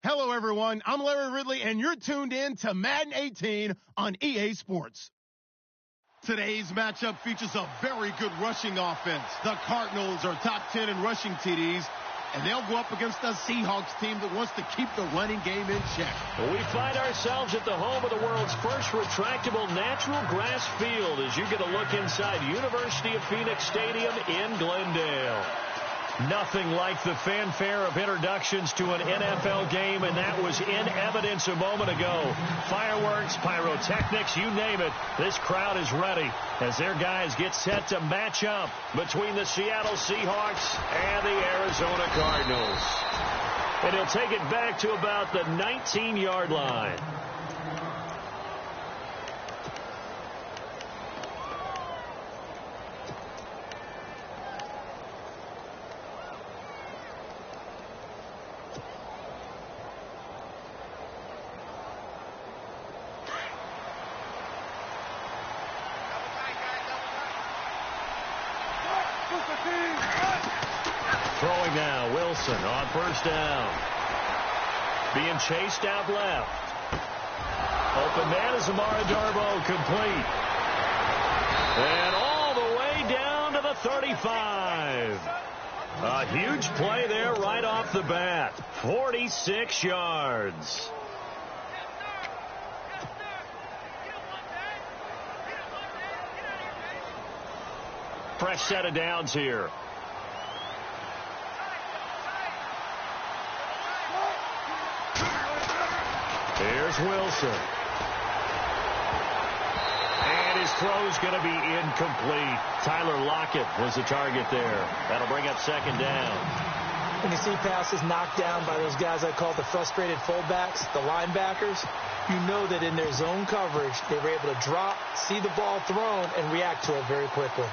Hello, everyone. I'm Larry Ridley, and you're tuned in to Madden 18 on EA Sports. Today's matchup features a very good rushing offense. The Cardinals are top 10 in rushing TDs, and they'll go up against a Seahawks team that wants to keep the running game in check. We find ourselves at the home of the world's first retractable natural grass field as you get a look inside University of Phoenix Stadium in Glendale. Nothing like the fanfare of introductions to an NFL game, and that was in evidence a moment ago. Fireworks, pyrotechnics, you name it. This crowd is ready as their guys get set to match up between the Seattle Seahawks and the Arizona Cardinals. And he'll take it back to about the 19-yard line. Throwing now, Wilson on first down. Being chased out left. Open man is Amara Darboh, complete. And all the way down to the 35. A huge play there right off the bat. 46 yards. Fresh set of downs here. Here's Wilson. And his throw's going to be incomplete. Tyler Lockett was the target there. That'll bring up second down. When you see passes knocked down by those guys I call the frustrated fullbacks, the linebackers, you know that in their zone coverage, they were able to drop, see the ball thrown, and react to it very quickly.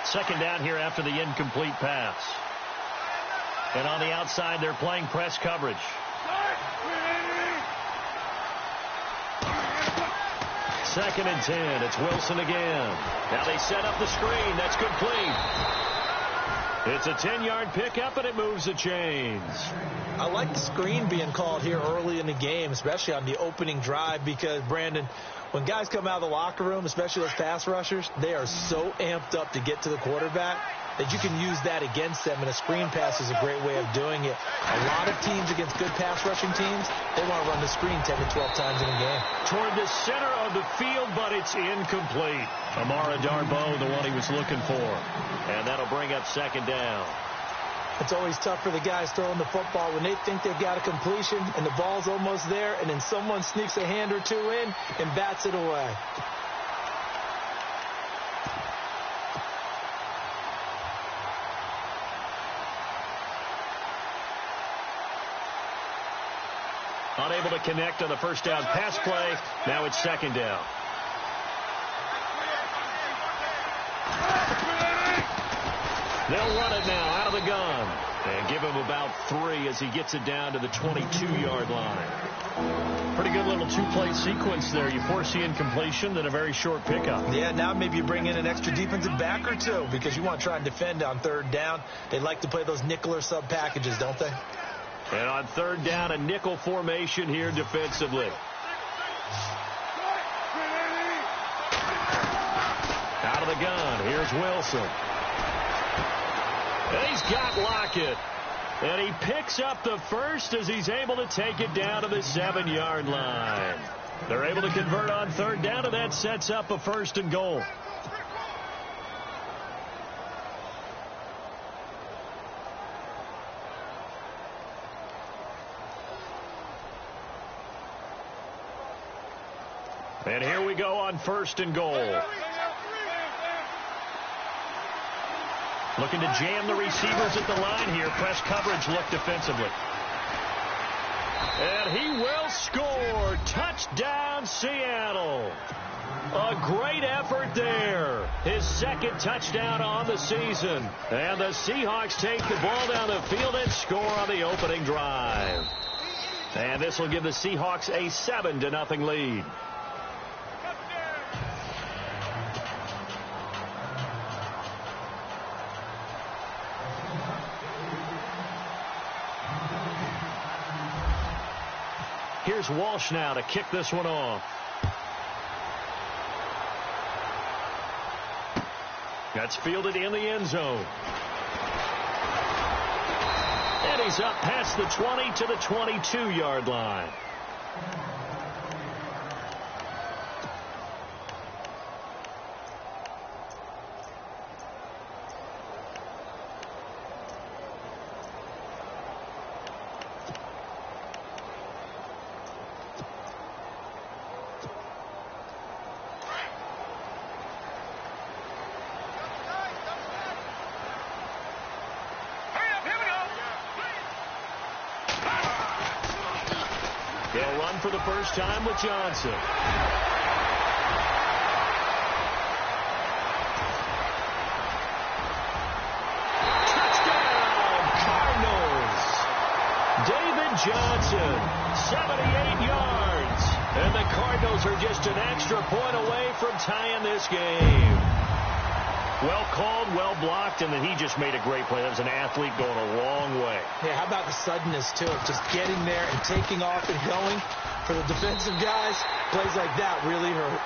Second down here after the incomplete pass. And on the outside, they're playing press coverage. Second and 10. It's Wilson again. Now they set up the screen. That's complete. It's a 10-yard pickup, and it moves the chains. I like the screen being called here early in the game, especially on the opening drive, because, Brandon, when guys come out of the locker room, especially those pass rushers, they are so amped up to get to the quarterback that you can use that against them, and a screen pass is a great way of doing it. A lot of teams against good pass rushing teams, they want to run the screen 10 to 12 times in a game. Toward the center of the field, but it's incomplete. Amara Darboh, the one he was looking for. And that'll bring up second down. It's always tough for the guys throwing the football when they think they've got a completion and the ball's almost there, and then someone sneaks a hand or two in and bats it away. Unable to connect on the first down pass play. Now it's second down. They'll run it now out of the gun and give him about 3 as he gets it down to the 22-yard line. Pretty good little two-play sequence there. You force the incompletion, then a very short pickup. Yeah, now maybe you bring in an extra defensive back or two because you want to try and defend on third down. They like to play those nickel or sub packages, don't they? And on third down, a nickel formation here defensively. Out of the gun, here's Wilson. And he's got Lockett. And he picks up the first as he's able to take it down to the 7-yard line. They're able to convert on third down, and that sets up a first and goal. And here we go on first and goal. Looking to jam the receivers at the line here. Press coverage look defensively. And he will score. Touchdown, Seattle. A great effort there. His second touchdown on the season. And the Seahawks take the ball down the field and score on the opening drive. And this will give the Seahawks a 7-0 lead. Here's Walsh now to kick this one off. That's fielded in the end zone. And he's up past the 20 to the 22-yard line. They'll run for the first time with Johnson. Touchdown, Cardinals. David Johnson, 78 yards. And the Cardinals are just an extra point away from tying this game. Well called, well blocked, and then he just made a great play. That was an athlete going a long way. Yeah, how about the suddenness, too, of just getting there and taking off and going. For the defensive guys, plays like that really hurt.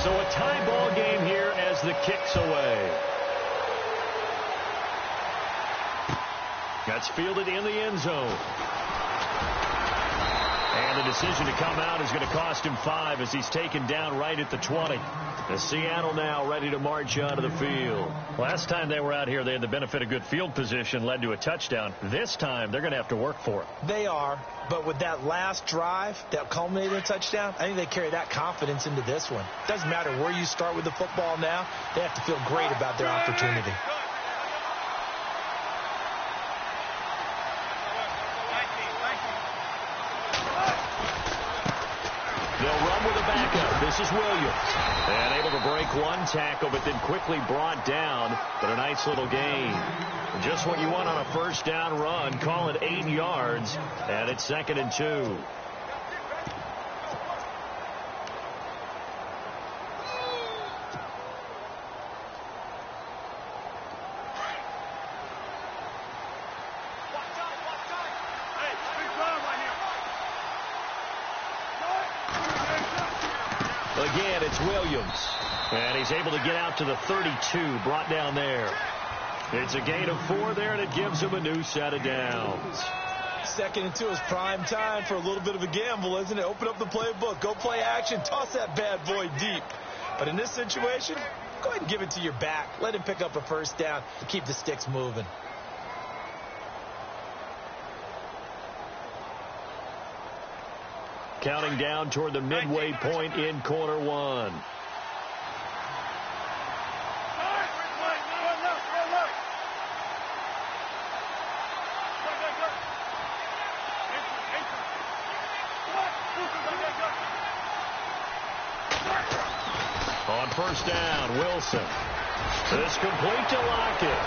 So a tie ball game here as the kick's away. That's fielded in the end zone. And the decision to come out is going to cost him 5 as he's taken down right at the 20. The Seattle now ready to march onto the field. Last time they were out here, they had the benefit of good field position, led to a touchdown. This time, they're going to have to work for it. They are, but with that last drive that culminated in a touchdown, I think they carry that confidence into this one. Doesn't matter where you start with the football now, they have to feel great about their opportunity. This is Williams. And able to break one tackle, but then quickly brought down. But a nice little gain. Just what you want on a first down run. Call it 8 yards. And it's 2nd and 2. Again, it's Williams. And he's able to get out to the 32, brought down there. It's a gain of 4 there, and it gives him a new set of downs. 2nd and 2 is prime time for a little bit of a gamble, isn't it? Open up the playbook, go play action, toss that bad boy deep. But in this situation, go ahead and give it to your back. Let him pick up a first down, keep the sticks moving. Counting down toward the midway point in quarter 1. On first down, Wilson. This complete to Lockett.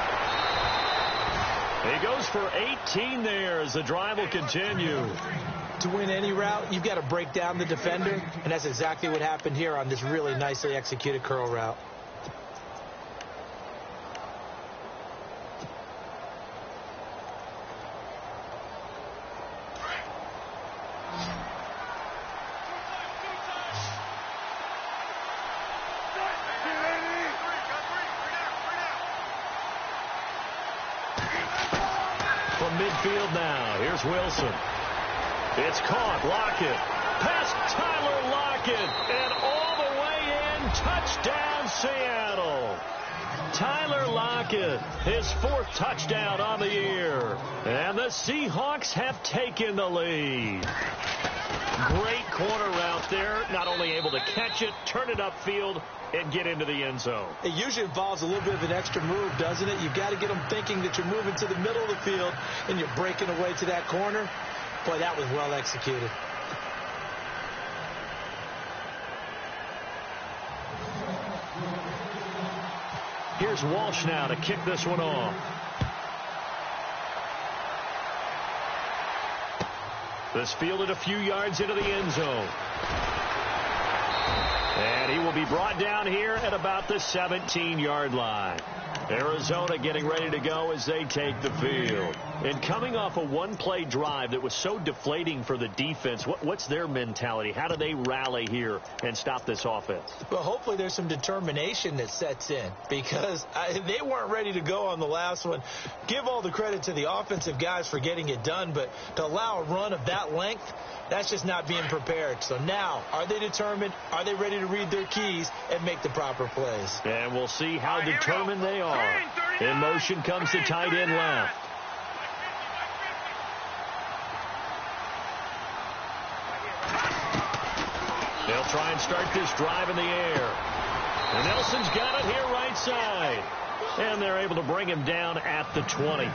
He goes for 18 there as the drive will continue. To win any route, you've got to break down the defender, and that's exactly what happened here on this really nicely executed curl route. From midfield now, here's Wilson. It's caught. Lockett. Past Tyler Lockett. And all the way in. Touchdown, Seattle. Tyler Lockett, his 4th touchdown on the year. And the Seahawks have taken the lead. Great corner route there. Not only able to catch it, turn it upfield, and get into the end zone. It usually involves a little bit of an extra move, doesn't it? You've got to get them thinking that you're moving to the middle of the field and you're breaking away to that corner. Boy, that was well executed. Here's Walsh now to kick this one off. This fielded a few yards into the end zone. And he will be brought down here at about the 17-yard line. Arizona getting ready to go as they take the field. And coming off a one-play drive that was so deflating for the defense, what's their mentality? How do they rally here and stop this offense? Well, hopefully there's some determination that sets in, because they weren't ready to go on the last one. Give all the credit to the offensive guys for getting it done, but to allow a run of that length, that's just not being prepared. So now, are they determined? Are they ready to read their keys and make the proper plays? And we'll see how determined they are. In motion comes the tight end left. They'll try and start this drive in the air. And Nelson's got it here right side. And they're able to bring him down at the 20.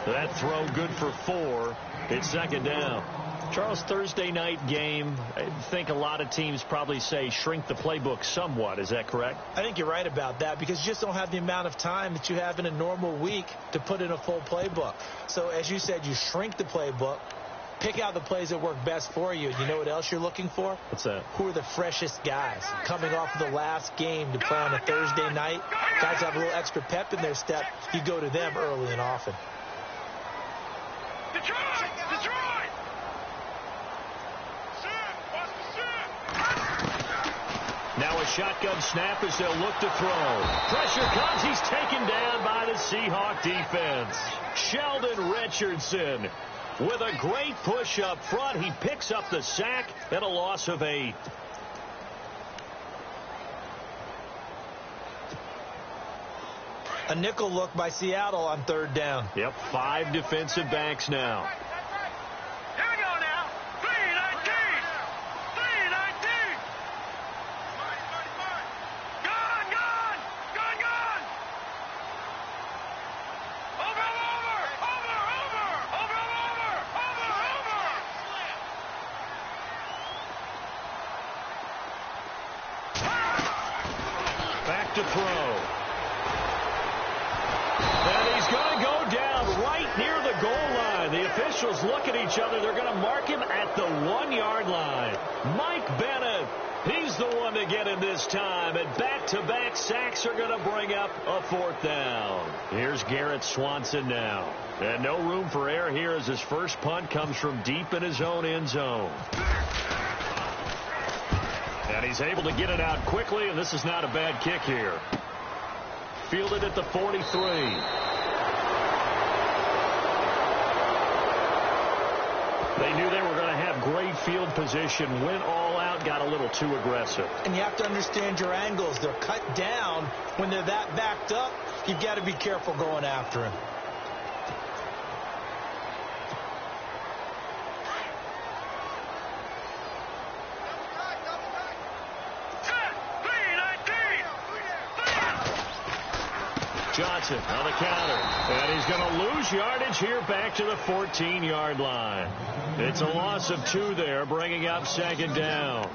That throw good for 4. It's second down. Charles, Thursday night game, I think a lot of teams probably say shrink the playbook somewhat. Is that correct? I think you're right about that, because you just don't have the amount of time that you have in a normal week to put in a full playbook. So as you said, you shrink the playbook, pick out the plays that work best for you. And you know what else you're looking for? What's that? Who are the freshest guys coming off of the last game to play on a Thursday night? Guys have a little extra pep in their step. You go to them early and often. Detroit! Now a shotgun snap as they'll look to throw. Pressure comes. He's taken down by the Seahawk defense. Sheldon Richardson with a great push up front. He picks up the sack and a loss of 8. A nickel look by Seattle on third down. Yep, 5 defensive backs now. Here we go now. 3-19. 3-19. Gone. Over. Back to throw. And he's going to go down right near the goal line. The officials look at each other. They're going to mark him at the 1-yard line. Mike Bennett, he's the one to get him this time. And back-to-back sacks are going to bring up a 4th down. Here's Garrett Swanson now. And no room for error here as his first punt comes from deep in his own end zone. And he's able to get it out quickly, and this is not a bad kick here. Fielded at the 43. They knew they were going to have great field position, went all out, got a little too aggressive. And you have to understand your angles. They're cut down. When they're that backed up, you've got to be careful going after him. Johnson on the counter. And he's going to lose yardage here back to the 14-yard line. It's a loss of 2 there, bringing up second down.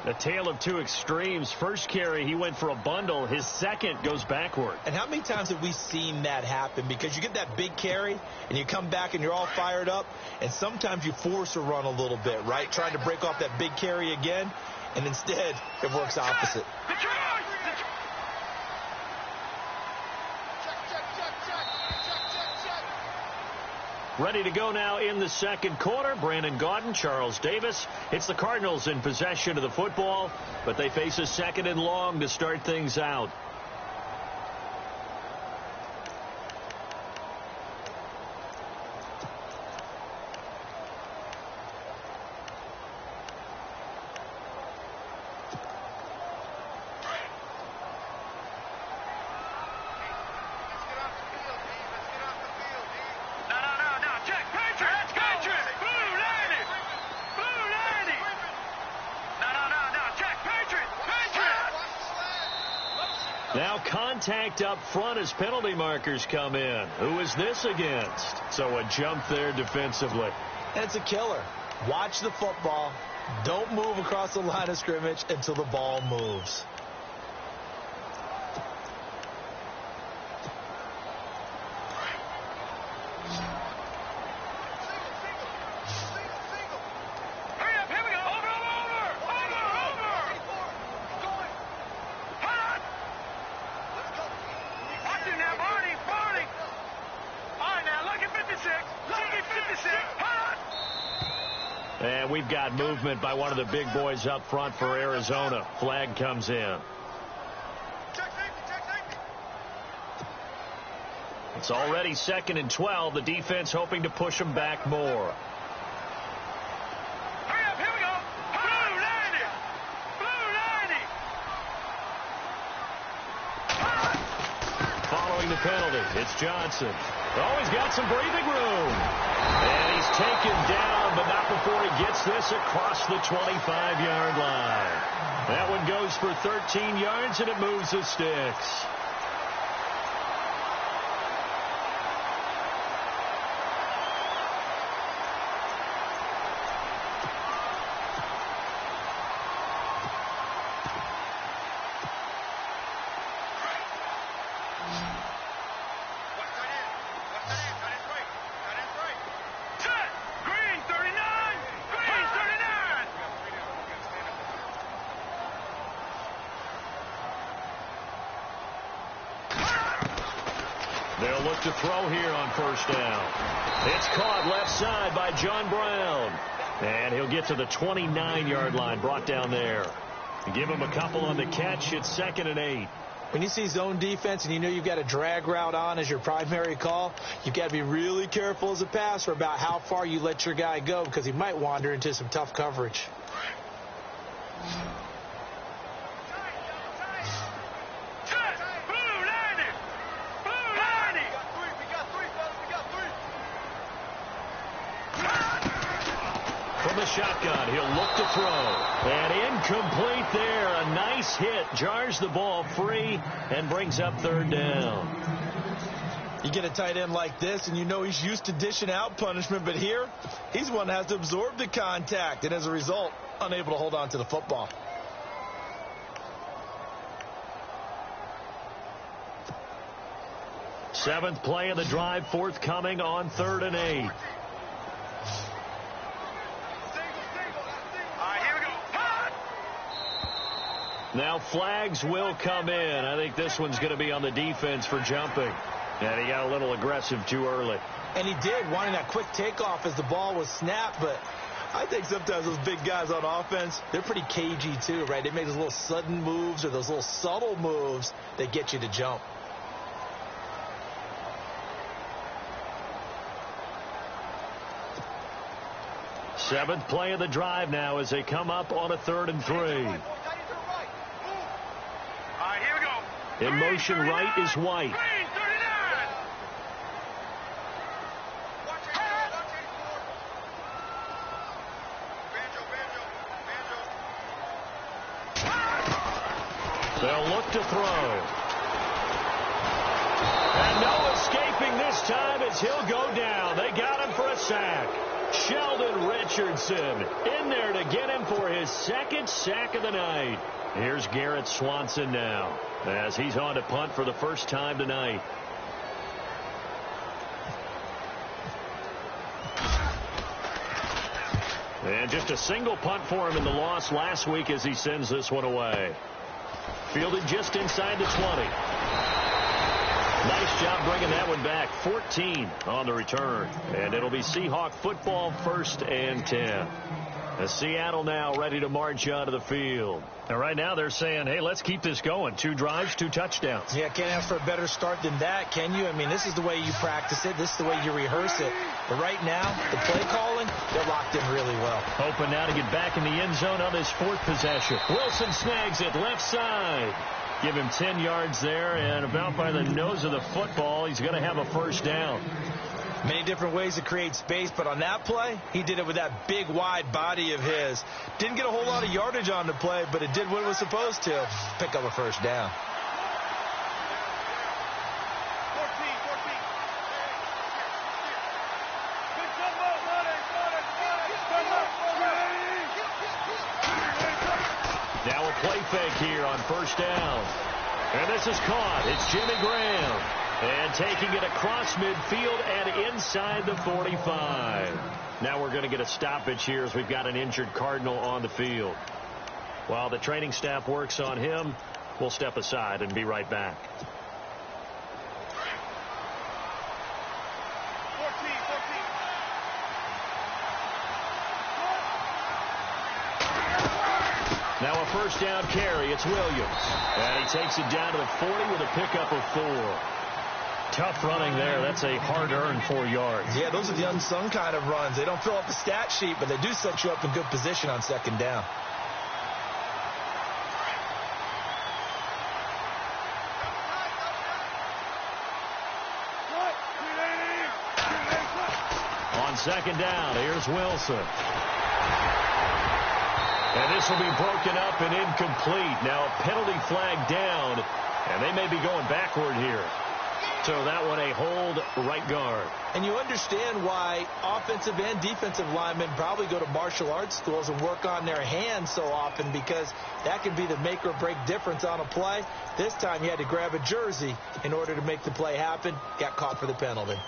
A tale of 2 extremes. First carry, he went for a bundle. His second goes backward. And how many times have we seen that happen? Because you get that big carry, and you come back and you're all fired up, and sometimes you force a run a little bit, right? Trying to break off that big carry again, and instead it works opposite. Ready to go now in the second quarter. Brandon Gaudin, Charles Davis. It's the Cardinals in possession of the football, but they face a 2nd and long to start things out. Now contact up front as penalty markers come in. Who is this against? So a jump there defensively. And it's a killer. Watch the football. Don't move across the line of scrimmage until the ball moves. And we've got movement by one of the big boys up front for Arizona. Flag comes in. It's already 2nd and 12. The defense hoping to push them back more. Hurry up, here we go. Blue 90. Blue 90. Following the penalty, it's Johnson. Oh, he's got some breathing room. And he's taken down, but not before he gets this across the 25-yard line. That one goes for 13 yards, and it moves the sticks. They'll look to throw here on 1st down. It's caught left side by John Brown. And he'll get to the 29-yard line, brought down there. Give him a couple on the catch. It's 2nd and 8. When you see zone defense and you know you've got a drag route on as your primary call, you've got to be really careful as a passer about how far you let your guy go because he might wander into some tough coverage. The shotgun, he'll look to throw, and incomplete there. A nice hit, jars the ball free and brings up 3rd down. You get a tight end like this and you know he's used to dishing out punishment, but here he's one that has to absorb the contact and as a result unable to hold on to the football. Seventh play of the drive forthcoming on 3rd and 8. Now flags will come in. I think this one's going to be on the defense for jumping. And he got a little aggressive too early. And he did, wanting that quick takeoff as the ball was snapped. But I think sometimes those big guys on offense, they're pretty cagey too, right? They make those little sudden moves or those little subtle moves that get you to jump. Seventh play of the drive now as they come up on a 3rd and 3. In motion right is White. They'll look to throw. And no escaping this time as he'll go down. They got him for a sack. Sheldon Richardson in there to get him for his 2nd sack of the night. Here's Garrett Swanson now as he's on to punt for the first time tonight. And just a single punt for him in the loss last week as he sends this one away. Fielded just inside the 20. Nice job bringing that one back. 14 on the return. And it'll be Seahawk football, 1st and 10. As Seattle now ready to march onto the field. And right now they're saying, hey, let's keep this going. 2 drives, 2 touchdowns. Yeah, can't ask for a better start than that, can you? I mean, this is the way you practice it. This is the way you rehearse it. But right now, the play calling, they're locked in really well. Hoping now to get back in the end zone on this 4th possession. Wilson snags it left side. Give him 10 yards there, and about by the nose of the football, he's going to have a 1st down. Many different ways to create space, but on that play, he did it with that big, wide body of his. Didn't get a whole lot of yardage on the play, but it did what it was supposed to. Pick up a 1st down. Now a play fake here on 1st down. And this is caught. It's Jimmy Graham. And taking it across midfield and inside the 45. Now we're going to get a stoppage here as we've got an injured Cardinal on the field. While the training staff works on him, we'll step aside and be right back. Now a first down carry. It's Williams. And he takes it down to the 40 with a pickup of 4. Tough running there. That's a hard-earned 4 yards. Yeah, those are the unsung kind of runs. They don't fill up the stat sheet, but they do set you up in good position on second down. On second down, here's Wilson. And this will be broken up and incomplete. Now a penalty flag down, and they may be going backward here. So that one a hold right guard. And you understand why offensive and defensive linemen probably go to martial arts schools and work on their hands so often, because that can be the make or break difference on a play. This time he had to grab a jersey in order to make the play happen. Got caught for the penalty.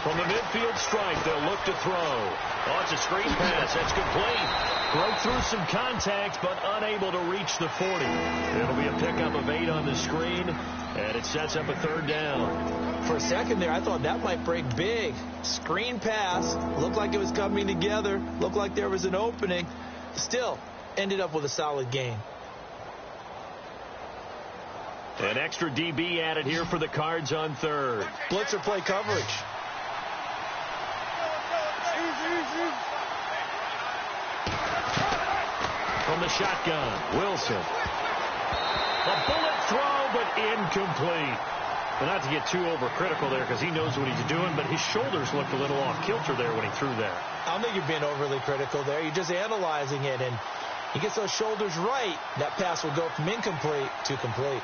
From the midfield stripe, they'll look to throw. Oh, it's a screen pass. That's complete. Broke through some contact, but unable to reach the 40. It'll be a pickup of 8 on the screen, and it sets up a third down. For a second there, I thought that might break big. Screen pass. Looked like it was coming together. Looked like there was an opening. Still, ended up with a solid gain. An extra DB added here for the Cards on third. Blitzer play coverage. From the shotgun, Wilson. A bullet throw, but incomplete. But not to get too overcritical there, because he knows what he's doing, but his shoulders looked a little off kilter there when he threw that. I don't think you're being overly critical there. You're just analyzing it, and he gets those shoulders right. That pass will go from incomplete to complete.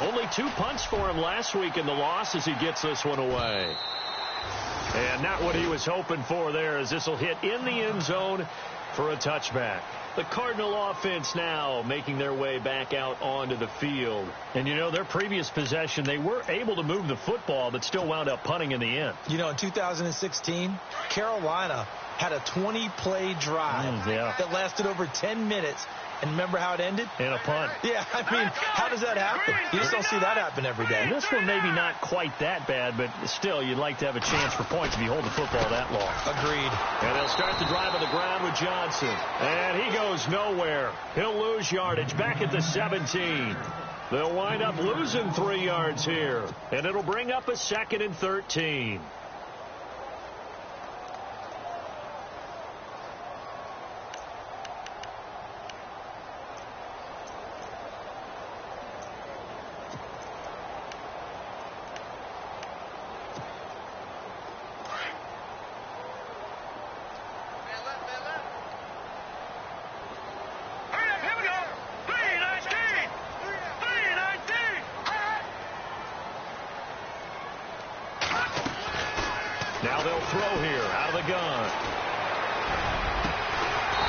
Only 2 punts for him last week in the loss as he gets this one away. And not what he was hoping for there, as this will hit in the end zone for a touchback. The Cardinal offense now making their way back out onto the field. And, you know, their previous possession, they were able to move the football, but still wound up punting in the end. You know, in 2016, Carolina had a 20-play drive that lasted over 10 minutes. And remember how it ended? In a punt. Yeah, I mean, how does that happen? You just don't see that happen every day. And this one maybe not quite that bad, but still, you'd like to have a chance for points if you hold the football that long. Agreed. And they'll start the drive on the ground with Johnson. And he goes nowhere. He'll lose yardage back at the 17. They'll wind up losing 3 yards here. And it'll bring up a 2nd and 13. Now they'll throw here out of the gun.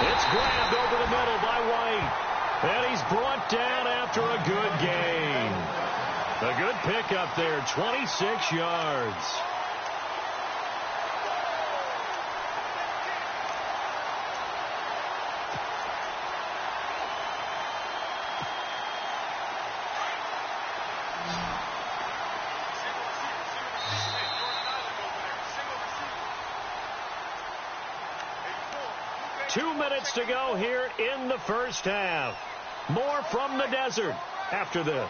It's grabbed over the middle by White. And he's brought down after a good gain. A good pickup there, 26 yards. Two minutes to go here in the first half. More from the desert after this.